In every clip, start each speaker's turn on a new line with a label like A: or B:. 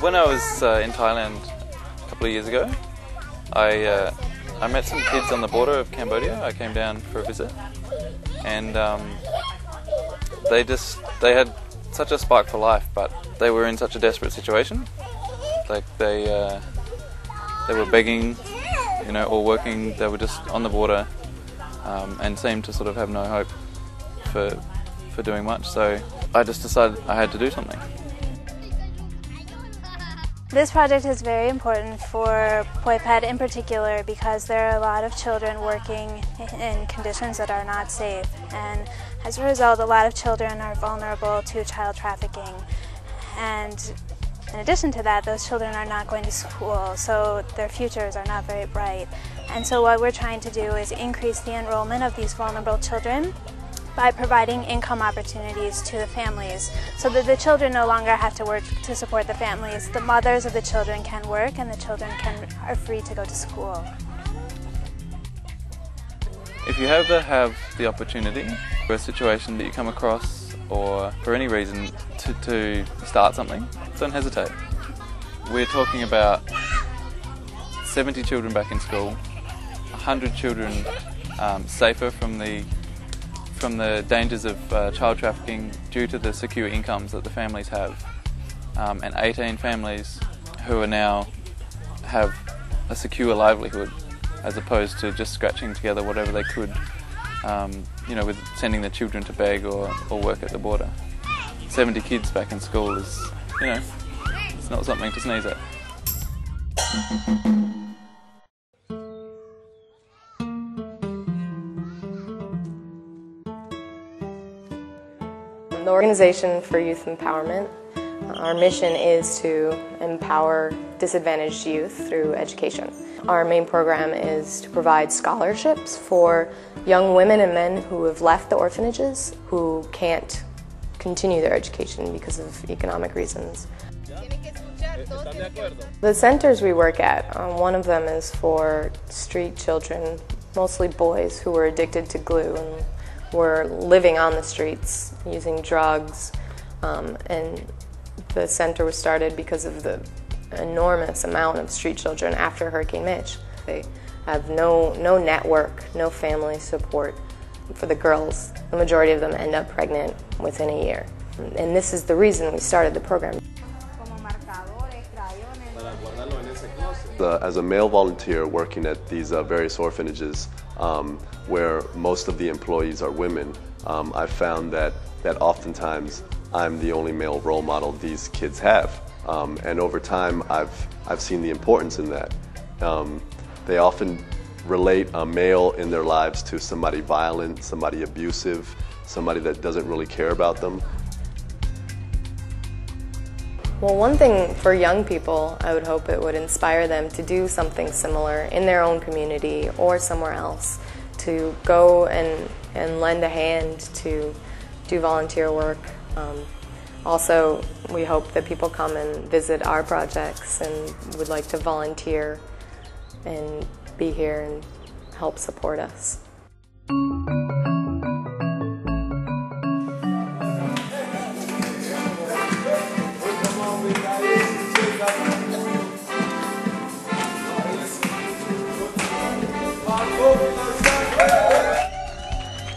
A: When I was in Thailand a couple of years ago, I met some kids on the border of Cambodia. I came down for a visit, and they had such a spark for life, but they were in such a desperate situation. Like they were begging, you know, or working. They were just on the border and seemed to sort of have no hope for doing much. So I just decided I had to do something.
B: This project is very important for Poipet in particular because there are a lot of children working in conditions that are not safe, and as a result a lot of children are vulnerable to child trafficking, and in addition to that those children are not going to school, so their futures are not very bright. And so what we're trying to do is increase the enrollment of these vulnerable children by providing income opportunities to the families so that the children no longer have to work to support the families. The mothers of the children can work and the children are free to go to school.
A: If you ever have the opportunity for a situation that you come across or for any reason to start something, don't hesitate. We're talking about 70 children back in school, 100 children safer from the dangers of child trafficking due to the secure incomes that the families have, and 18 families who are now have a secure livelihood as opposed to just scratching together whatever they could, you know, with sending their children to beg or work at the border. 70 kids back in school is, you know, it's not something to sneeze at.
C: The Organization for Youth Empowerment, our mission is to empower disadvantaged youth through education. Our main program is to provide scholarships for young women and men who have left the orphanages, who can't continue their education because of economic reasons. The centers we work at, one of them is for street children, mostly boys who were addicted to glue and were living on the streets using drugs, and the center was started because of the enormous amount of street children after Hurricane Mitch. They have no network, no family support. For the girls, the majority of them end up pregnant within a year. And this is the reason we started the program.
D: As a male volunteer working at these various orphanages where most of the employees are women, I've found that oftentimes I'm the only male role model these kids have. And over time I've seen the importance in that. They often relate a male in their lives to somebody violent, somebody abusive, somebody that doesn't really care about them.
C: Well, one thing for young people, I would hope it would inspire them to do something similar in their own community or somewhere else, to go and lend a hand to do volunteer work. Also, we hope that people come and visit our projects and would like to volunteer and be here and help support us.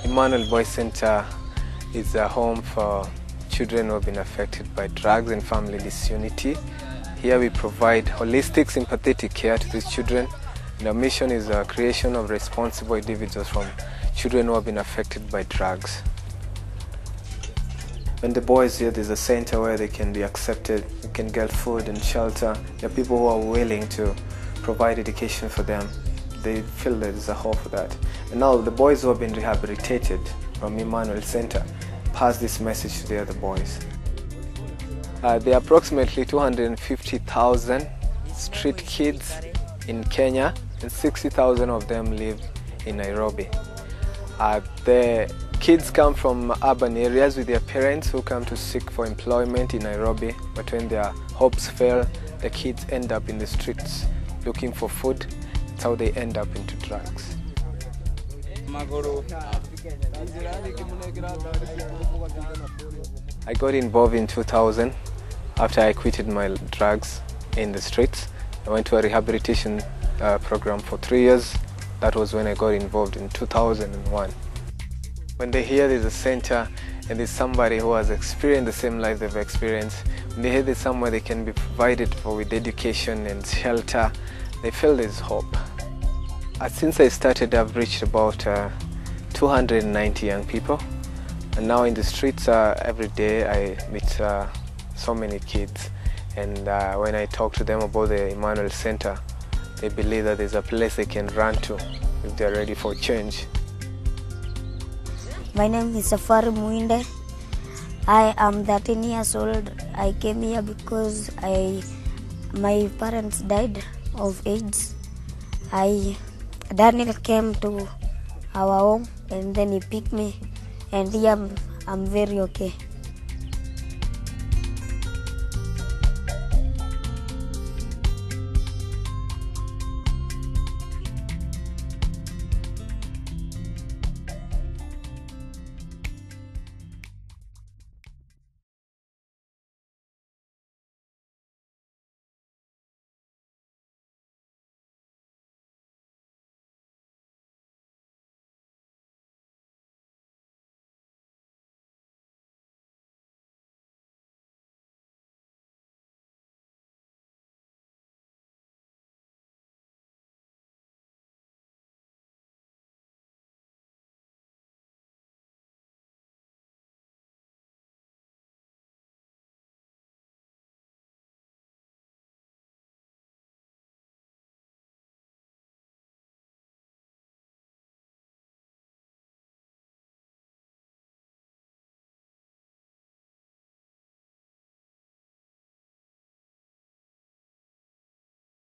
E: Emmanuel Boys Center is a home for children who have been affected by drugs and family disunity. Here we provide holistic, sympathetic care to these children. And our mission is the creation of responsible individuals from children who have been affected by drugs. When the boys here, there's a center where they can be accepted, they can get food and shelter. There are people who are willing to provide education for them. They feel that there's a hope for that. And now the boys who have been rehabilitated from Emmanuel Center pass this message to the other boys. There are approximately 250,000 street kids in Kenya, and 60,000 of them live in Nairobi. The kids come from urban areas with their parents who come to seek for employment in Nairobi, but when their hopes fail, the kids end up in the streets looking for food. That's how they end up into drugs. I got involved in 2000 after I quitted my drugs in the streets. I went to a rehabilitation program for 3 years. That was when I got involved in 2001. When they hear there's a center and there's somebody who has experienced the same life they've experienced, when they hear there's somewhere they can be provided for with education and shelter, they feel there's hope. Since I started, I've reached about 290 young people. And now in the streets, every day I meet so many kids. And when I talk to them about the Emmanuel Center, they believe that there's a place they can run to if they're ready for change.
F: My name is Safari Muinde. I am 13 years old. I came here because my parents died of AIDS. Daniel came to our home and then he picked me, and here I'm very okay.